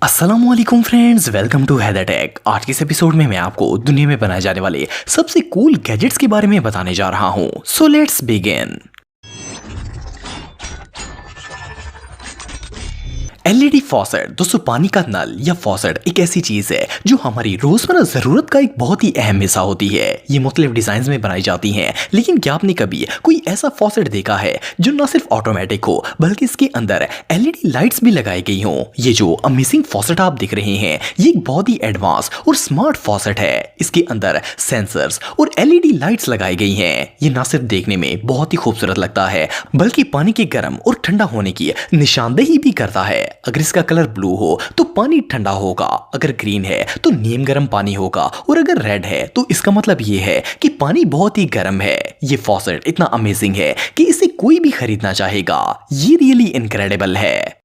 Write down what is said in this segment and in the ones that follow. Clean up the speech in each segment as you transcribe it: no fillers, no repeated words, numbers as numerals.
अस्सलामुअलैकुम friends, welcome to Haider tech. आज के इस एपिसोड में मैं आपको दुनिया में बनाए जाने वाले सबसे कूल गैजेट्स के बारे में बताने जा रहा हूं। So let's begin. LED faucet दोस्तों, पानी का नल या फॉसेट एक ऐसी चीज है जो हमारी रोजमर्रा जरूरत का एक बहुत ही अहम हिस्सा होती है। ये मुख्तलिफ डिजाइन में बनाई जाती हैं, लेकिन क्या आपने कभी कोई ऐसा फॉसेट देखा है जो न सिर्फ ऑटोमेटिक हो बल्कि इसके अंदर एलईडी लाइट्स भी लगाई गई हों। ये जो अमेजिंग फॉसेट आप दिख रहे हैं, ये एक बहुत ही एडवांस और स्मार्ट फॉसेट है। इसके अंदर सेंसर्स और एलईडी लाइट्स लगाई गई हैं। ये न सिर्फ देखने में बहुत ही खूबसूरत लगता है बल्कि पानी के गर्म और ठंडा होने की निशानदेही भी करता है। अगर इसका कलर ब्लू हो तो पानी ठंडा होगा, अगर ग्रीन है तो नीम गर्म पानी होगा, और अगर रेड है तो इसका मतलब ये है कि पानी बहुत ही गर्म है। ये फॉसेट इतना अमेजिंग है कि इसे कोई भी खरीदना चाहेगा। ये रियली इनक्रेडिबल है।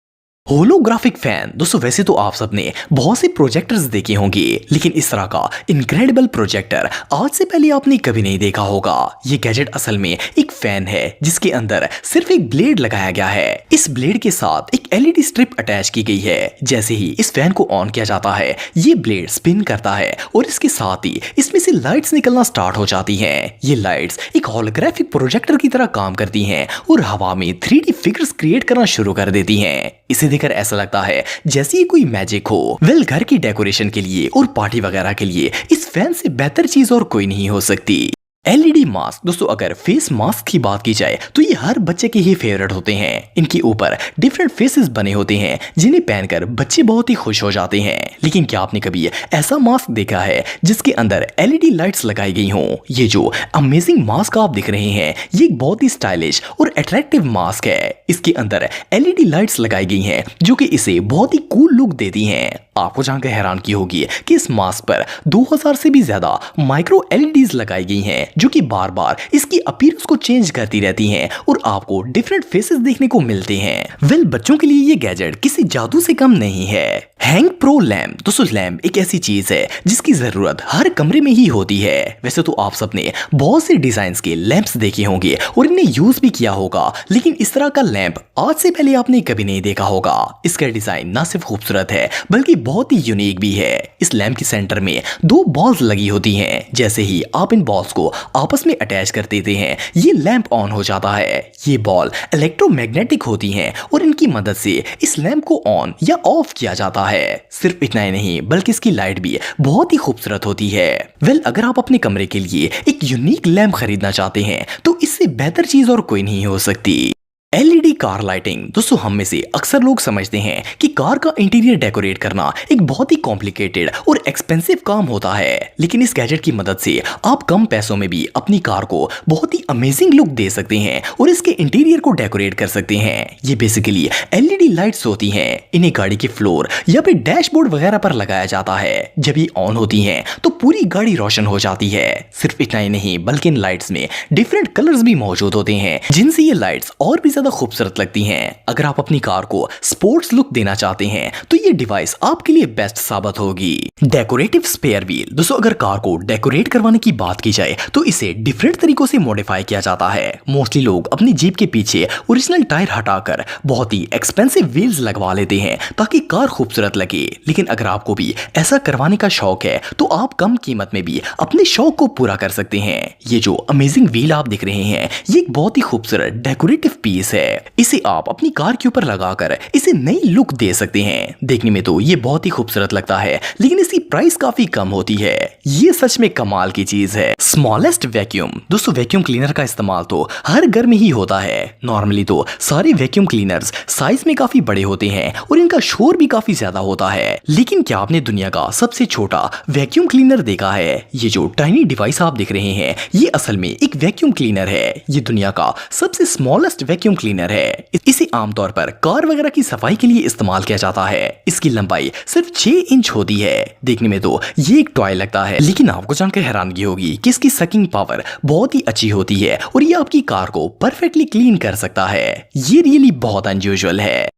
होलोग्राफिक फैन दोस्तों, वैसे तो आप सबने बहुत से प्रोजेक्टर्स देखे होंगे, लेकिन इस तरह का इनक्रेडिबल प्रोजेक्टर आज से पहले आपने कभी नहीं देखा होगा। ये गैजेट असल में एक फैन है जिसके अंदर सिर्फ एक ब्लेड लगाया गया है। इस ब्लेड के साथ एक एलईडी स्ट्रिप अटैच की गई है। जैसे ही इस फैन को ऑन किया जाता है, ये ब्लेड स्पिन करता है और इसके साथ ही इसमें से लाइट्स निकलना स्टार्ट हो जाती हैं। ये लाइट्स एक होलोग्राफिक प्रोजेक्टर की तरह काम करती हैं और हवा में 3D फिगर्स क्रिएट करना शुरू कर देती हैं। इसे देखकर ऐसा लगता है जैसे ये कोई मैजिक हो। घर की डेकोरेशन के लिए और पार्टी वगैरह के लिए इस फैन से बेहतर चीज और कोई नहीं हो सकती। एलईडी मास्क दोस्तों, अगर फेस मास्क की बात की जाए तो ये हर बच्चे के ही फेवरेट होते हैं। इनके ऊपर डिफरेंट फेसेस बने होते हैं जिन्हें पहनकर बच्चे बहुत ही खुश हो जाते हैं। लेकिन क्या आपने कभी ऐसा मास्क देखा है जिसके अंदर एलईडी लाइट्स लगाई गई हों? ये जो अमेजिंग मास्क आप दिख रहे हैं, ये एक बहुत ही स्टाइलिश और अट्रैक्टिव मास्क है। इसके अंदर एलईडी लाइट्स लगाई गई हैं जो कि इसे बहुत ही कूल लुक देती हैं। आपको जानकर हैरान की होगी कि इस मास्क पर 2000 से भी ज्यादा माइक्रो एलईडीज लगाई गई हैं जो कि बार बार इसकी अपीयरेंस को चेंज करती रहती हैं और आपको डिफरेंट फेसेस देखने को मिलते हैं। बच्चों के लिए ये गैजेट किसी जादू से कम नहीं है। हैंग प्रो लैम्प दोस्तों, लैम्प एक ऐसी चीज है जिसकी जरूरत हर कमरे में ही होती है। वैसे तो आप सबने बहुत से डिजाइन्स के लैंप्स देखे होंगे और इन्हें यूज भी किया होगा, लेकिन इस तरह का लैंप आज से पहले आपने कभी नहीं देखा होगा। इसका डिजाइन ना सिर्फ खूबसूरत है बल्कि बहुत ही यूनिक भी है। इस लैंप के सेंटर में 2 बॉल्स लगी होती हैं। जैसे ही आप इन बॉल्स को आपस में अटैच कर देते हैं, ये लैंप ऑन हो जाता है। ये बॉल इलेक्ट्रोमैग्नेटिक होती हैं और इनकी मदद से इस लैंप को ऑन या ऑफ किया जाता है। सिर्फ इतना ही नहीं बल्कि इसकी लाइट भी बहुत ही खूबसूरत होती है। अगर आप अपने कमरे के लिए एक यूनिक लैंप खरीदना चाहते हैं तो इससे बेहतर चीज और कोई नहीं हो सकती। एलईडी कार लाइटिंग दोस्तों, हम में से अक्सर लोग समझते हैं कि कार का इंटीरियर डेकोरेट करना एक बहुत ही कॉम्प्लिकेटेड और एक्सपेंसिव काम होता है, लेकिन इस गैजेट की मदद से आप कम पैसों में भी अपनी कार को बहुत ही अमेजिंग लुक दे सकते हैं और इसके इंटीरियर को डेकोरेट कर सकते हैं। ये बेसिकली एलईडी लाइट्स होती हैं। इन्हें गाड़ी के फ्लोर या फिर डैशबोर्ड वगैरह पर लगाया जाता है। जब ये ऑन होती हैं तो पूरी गाड़ी रोशन हो जाती है। सिर्फ इतना ही नहीं बल्कि इन लाइट्स में डिफरेंट कलर्स भी मौजूद होते हैं जिनसे ये लाइट्स और भी ज्यादा खूबसूरत लगती हैं। अगर आप अपनी कार को स्पोर्ट्स लुक देना चाहते हैं तो ये डिवाइस आपके लिए बेस्ट साबित होगी। डेकोरेटिव स्पेयर व्हील दोस्तों, अगर कार को डेकोरेट करवाने की बात की जाए तो इसे डिफरेंट तरीकों से मॉडिफाई किया जाता है। मोस्टली लोग अपनी जीप के पीछे ओरिजिनल टायर हटाकर बहुत ही एक्सपेंसिव व्हील्स लगवा लेते हैं ताकि कार खूबसूरत लगे। लेकिन अगर आपको भी ऐसा करवाने का शौक है तो आप कम कीमत में भी अपने शौक को पूरा कर सकते हैं। ये जो अमेजिंग व्हील आप दिख रहे हैं, ये एक बहुत ही खूबसूरत डेकोरेटिव पीस है। इसे आप अपनी कार के ऊपर लगाकर इसे नई लुक दे सकते हैं। देखने में तो ये बहुत ही खूबसूरत लगता है, लेकिन इसकी प्राइस काफी कम होती है। ये सच में कमाल की चीज है। स्मॉलेस्ट वैक्यूम दोस्तों, वैक्यूम क्लीनर का इस्तेमाल तो हर घर में ही होता है। नॉर्मली तो सारे वैक्यूम क्लीनर्स साइज में काफी बड़े होते हैं और इनका शोर भी काफी ज्यादा होता है। लेकिन क्या आपने दुनिया का सबसे छोटा वैक्यूम क्लीनर देखा है? ये जो टाइनी डिवाइस आप देख रहे हैं, ये असल में एक वैक्यूम क्लीनर है। ये दुनिया का सबसे स्मॉलेस्ट वैक्यूम क्लीनर है। इसे आमतौर पर कार वगैरह की सफाई के लिए इस्तेमाल किया जाता है। इसकी लंबाई सिर्फ 6 इंच होती है। देखने में तो ये एक टॉय लगता है, लेकिन आपको जानकर हैरानगी होगी कि इसकी सकिंग पावर बहुत ही अच्छी होती है और ये आपकी कार को परफेक्टली क्लीन कर सकता है। ये रियली बहुत अनयूजुअल है।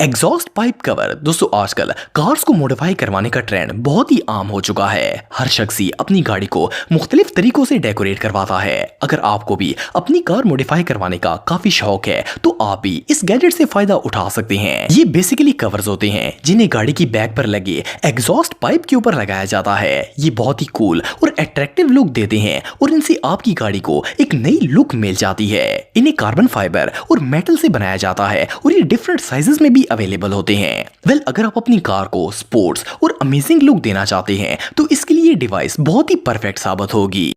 एग्जॉस्ट पाइप कवर दोस्तों आजकल कार्स को मॉडिफाई करवाने का ट्रेंड बहुत ही आम हो चुका है। हर शख्स ही अपनी गाड़ी को मुख्तलिफ तरीकों से डेकोरेट करवाता है। अगर आपको भी अपनी कार मॉडिफाई करवाने का काफी शौक है तो आप भी इस गैजेट से फायदा उठा सकते हैं। ये बेसिकली कवर्स होते हैं जिन्हें गाड़ी की बैक पर लगे एग्जॉस्ट पाइप के ऊपर लगाया जाता है। ये बहुत ही कूल और अट्रैक्टिव लुक देते हैं और इनसे आपकी गाड़ी को एक नई लुक मिल जाती है। इन्हें कार्बन फाइबर और मेटल से बनाया जाता है और ये डिफरेंट साइजेस में भी अवेलेबल होते हैं। अगर आप अपनी कार को स्पोर्ट्स और अमेजिंग लुक देना चाहते हैं तो इसके लिए डिवाइस बहुत ही परफेक्ट साबित होगी।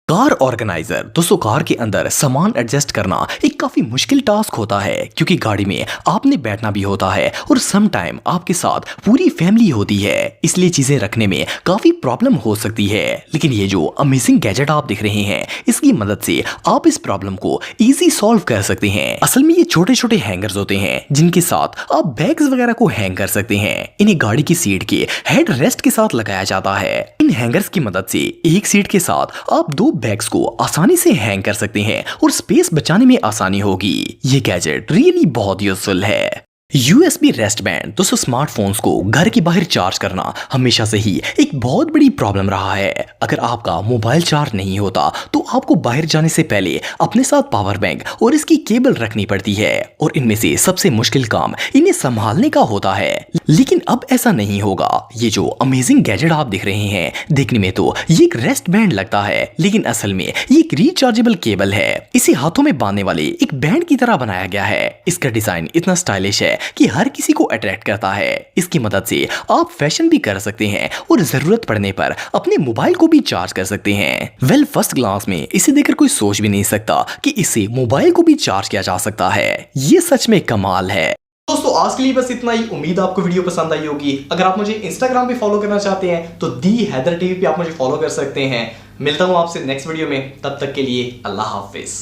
कार ऑर्गेनाइजर दोस्तों कार के अंदर सामान एडजस्ट करना एक काफी मुश्किल टास्क होता है क्योंकि गाड़ी में आपने बैठना भी होता है और सम टाइम आपके साथ पूरी फैमिली होती है, इसलिए चीजें रखने में काफी प्रॉब्लम हो सकती है। लेकिन ये जो अमेजिंग गैजेट आप देख रहे हैं इसकी मदद से आप इस प्रॉब्लम को इजी सॉल्व कर सकते हैं। असल में ये छोटे छोटे हैंगर्स होते हैं जिनके साथ आप बैग्स वगैरह को हैंग कर सकते हैं। इन्हें गाड़ी की सीट के हेड रेस्ट के साथ लगाया जाता है। इन हैंगर्स की मदद से एक सीट के साथ आप दो बैग्स को आसानी से हैंग कर सकते हैं और स्पेस बचाने में आसानी होगी। ये गैजेट रियली बहुत यूजफुल है। USB रेस्ट बैंड दोस्तों स्मार्टफोन्स को घर के बाहर चार्ज करना हमेशा से ही एक बहुत बड़ी प्रॉब्लम रहा है। अगर आपका मोबाइल चार्ज नहीं होता तो आपको बाहर जाने से पहले अपने साथ पावर बैंक और इसकी केबल रखनी पड़ती है और इनमें से सबसे मुश्किल काम इन्हें संभालने का होता है। लेकिन अब ऐसा नहीं होगा। ये जो अमेजिंग गैजेट आप देख रहे हैं देखने में तो ये एक रेस्ट बैंड लगता है लेकिन असल में ये एक रिचार्जेबल केबल है। इसे हाथों में बांधने वाले एक बैंड की तरह बनाया गया है। इसका डिजाइन इतना स्टाइलिश है कि हर किसी को अट्रैक्ट करता है। इसकी मदद से आप फैशन भी कर सकते हैं और जरूरत पड़ने पर अपने मोबाइल को भी चार्ज कर सकते हैं। फर्स्ट क्लास में इसे देखकर कोई सोच भी नहीं सकता कि इससे मोबाइल को भी चार्ज किया जा सकता है। ये सच में कमाल है। दोस्तों आज के लिए बस इतना ही। उम्मीद आपको वीडियो पसंद आई होगी। अगर आप मुझे इंस्टाग्राम पे फॉलो करना चाहते हैं तो दी हैदर टीवी पे आप मुझे फॉलो कर सकते हैं। मिलता हूं आपसे नेक्स्ट वीडियो में, तब तक के लिए अल्लाह हाफिज।